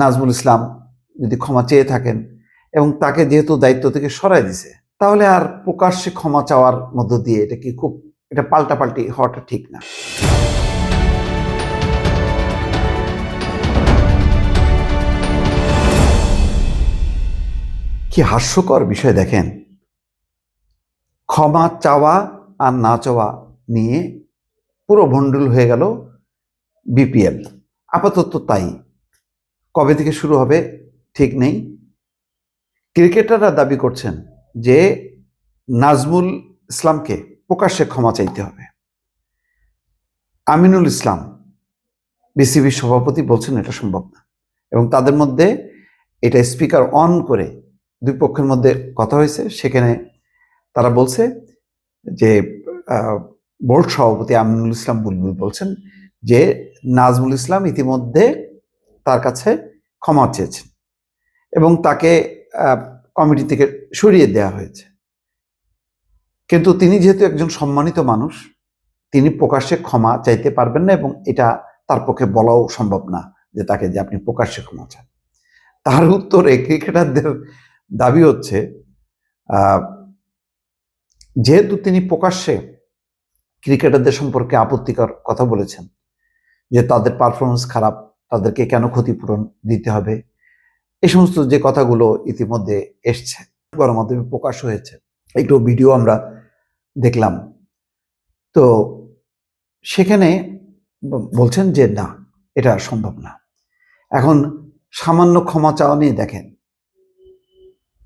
নাজমুল ইসলাম যদি ক্ষমা চেয়ে থাকেন এবং তাকে যেহেতু দায়িত্ব থেকে সরাই দিছে, তাহলে আর প্রকাশ্যে ক্ষমা চাওয়ার মধ্য দিয়ে এটা পাল্টাপাল্টি হওয়াটা ঠিক না। কি হাস্যকর বিষয় দেখেন, ক্ষমা চাওয়া আর না চাওয়া নিয়ে পুরো ভণ্ডুল হয়ে গেল বিপিএল। আপাতত তাই, কবে থেকে শুরু হবে ঠিক নেই। ক্রিকেটাররা দাবি করছেন যে নাজমুল ইসলামকে প্রকাশ্যে ক্ষমা চাইতে হবে। আমিনুল ইসলাম বিসিবির সভাপতি বলছেন এটা সম্ভব না, এবং তাদের মধ্যে এটা স্পিকার অন করে দুই পক্ষের মধ্যে কথা হয়েছে। সেখানে তারা বলছে যে বোর্ড সভাপতি আমিনুল ইসলাম বুলবুল বলছেন যে নাজমুল ইসলাম ইতিমধ্যে তার কাছে ক্ষমা চেয়েছেন এবং তাকে কমিটি থেকে সরিয়ে দেওয়া হয়েছে। কিন্তু তিনি যেহেতু একজন সম্মানিত মানুষ, তিনি প্রকাশ্যে ক্ষমা চাইতে পারবেন না, এবং এটা তার পক্ষে বলাও সম্ভব না যে তাকে যে আপনি প্রকাশ্যে ক্ষমা চান। তার উত্তরে ক্রিকেটারদের দাবি হচ্ছে যেহেতু তিনি প্রকাশ্যে ক্রিকেটারদের সম্পর্কে আপত্তিকর কথা বলেছেন যে তাদের পারফরমেন্স খারাপ, তাদেরকে কেন ক্ষতিপূরণ দিতে হবে, এই সমস্ত যে কথাগুলো ইতিমধ্যে এসছে, গণমাধ্যমে প্রকাশ হয়েছে, একটু ভিডিও আমরা দেখলাম, তো সেখানে বলছেন যে না, এটা সম্ভব না। এখন সামান্য ক্ষমা চাওয়া নিয়ে দেখেন,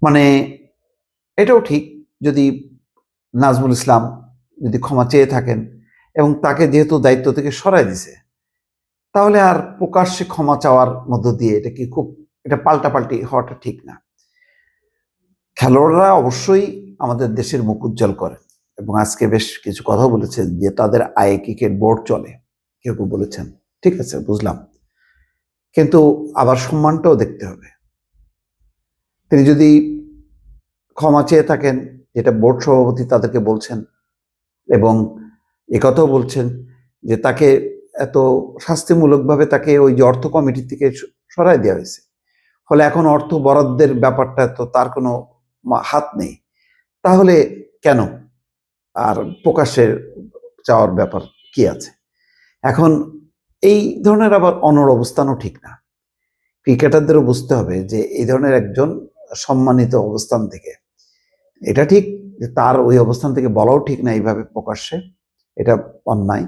মানে এটাও ঠিক, যদি নাজমুল ইসলাম যদি ক্ষমা চেয়ে থাকেন এবং তাকে যেহেতু দায়িত্ব থেকে সরাই দিছে, তাহলে আর প্রকাশ্যে ক্ষমা চাওয়ার মধ্য দিয়ে এটা পাল্টাপাল্টি হওয়াটা ঠিক না। খেলোয়াড়রা অবশ্যই আমাদের দেশের মুখ উজ্জ্বল করেন, এবং আজকে বেশ কিছু কথা বলেছেন যে তাদের আয়ে ক্রিকেট বোর্ড চলে, কেউ কেউ বলেছেন, ঠিক আছে, বুঝলাম, কিন্তু আবার সম্মানটাও দেখতে হবে। তিনি যদি ক্ষমা চেয়ে থাকেন, যেটা বোর্ড সভাপতি তাদেরকে বলছেন, এবং একথাও বলছেন যে তাকে এত শাস্তিমূলকভাবে তাকে ওই যে অর্থ কমিটি থেকে সরাই দেওয়া হয়েছে, ফলে এখন অর্থ বরাদ্দের ব্যাপারটা তো তার কোনো হাত নেই, তাহলে কেন আর প্রকাশ্যে চাওয়ার ব্যাপার কি আছে? এখন এই ধরনের আবার অনড় অবস্থানও ঠিক না। ক্রিকেটারদেরও বুঝতে হবে যে এই ধরনের একজন সম্মানিত অবস্থান থেকে, এটা ঠিক যে তার ওই অবস্থান থেকে বলাও ঠিক না এইভাবে প্রকাশ্যে, এটা অন্যায়।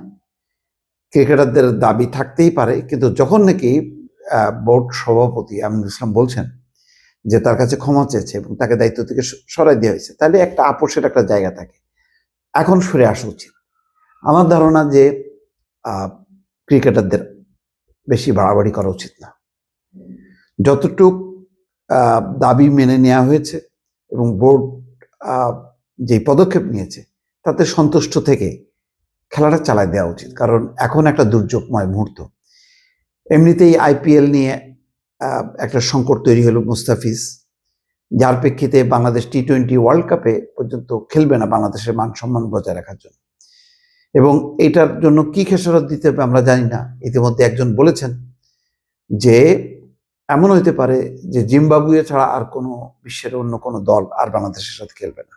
ক্রিকেটারদের দাবি থাকতেই পারে, কিন্তু যখন নাকি বোর্ড সভাপতি আমিনুল ইসলাম বলছেন যে তার কাছে ক্ষমা চেয়েছে এবং তাকে দায়িত্ব থেকে সরাই দেওয়া হয়েছে, তাহলে একটা আপোষের একটা জায়গা থাকে, এখন সরে আসা উচিত। আমার ধারণা যে ক্রিকেটারদের বেশি বাড়াবাড়ি করা উচিত না। যতটুক দাবি মেনে নেওয়া হয়েছে এবং বোর্ড যে পদক্ষেপ নিয়েছে তাতে সন্তুষ্ট থেকে খেলাটা চালায় দেওয়া উচিত, কারণ এখন একটা দুর্যোগময় মুহূর্ত। এমনিতেই আইপিএল নিয়ে একটা সংকট তৈরি হলো মুস্তাফিজ, যার প্রেক্ষিতে বাংলাদেশ টি-20 ওয়ার্ল্ড কাপে পর্যন্ত খেলবে না বাংলাদেশের মান সম্মান বজায় রাখার জন্য, এবং এটার জন্য কি খেসারত দিতে হবে আমরা জানি না। ইতিমধ্যে একজন বলেছেন যে এমন হইতে পারে যে জিম্বাবুয়ে ছাড়া আর কোনো বিশ্বের অন্য কোনো দল আর বাংলাদেশের সাথে খেলবে না।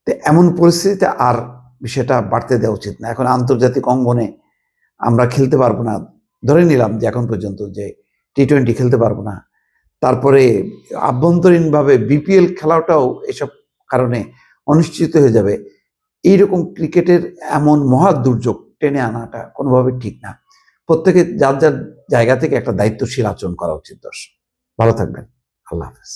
তো এমন পরিস্থিতিতে আর বিষয়টা বাড়তে দেওয়া উচিত না। এখন আন্তর্জাতিক অঙ্গনে আমরা খেলতে পারবো না, ধরে নিলাম যে এখন পর্যন্ত যে টি-20 খেলতে পারবো না, তারপরে আভ্যন্তরীণভাবে বিপিএল খেলাটাও এসব কারণে অনিশ্চিত হয়ে যাবে। এইরকম ক্রিকেটের এমন মহা দুর্যোগ টেনে আনাটা কোনোভাবে ঠিক না। প্রত্যেকে যার যার জায়গা থেকে একটা দায়িত্বশীল আচরণ করা উচিত। দর্শক ভালো থাকবেন, আল্লাহ হাফেজ।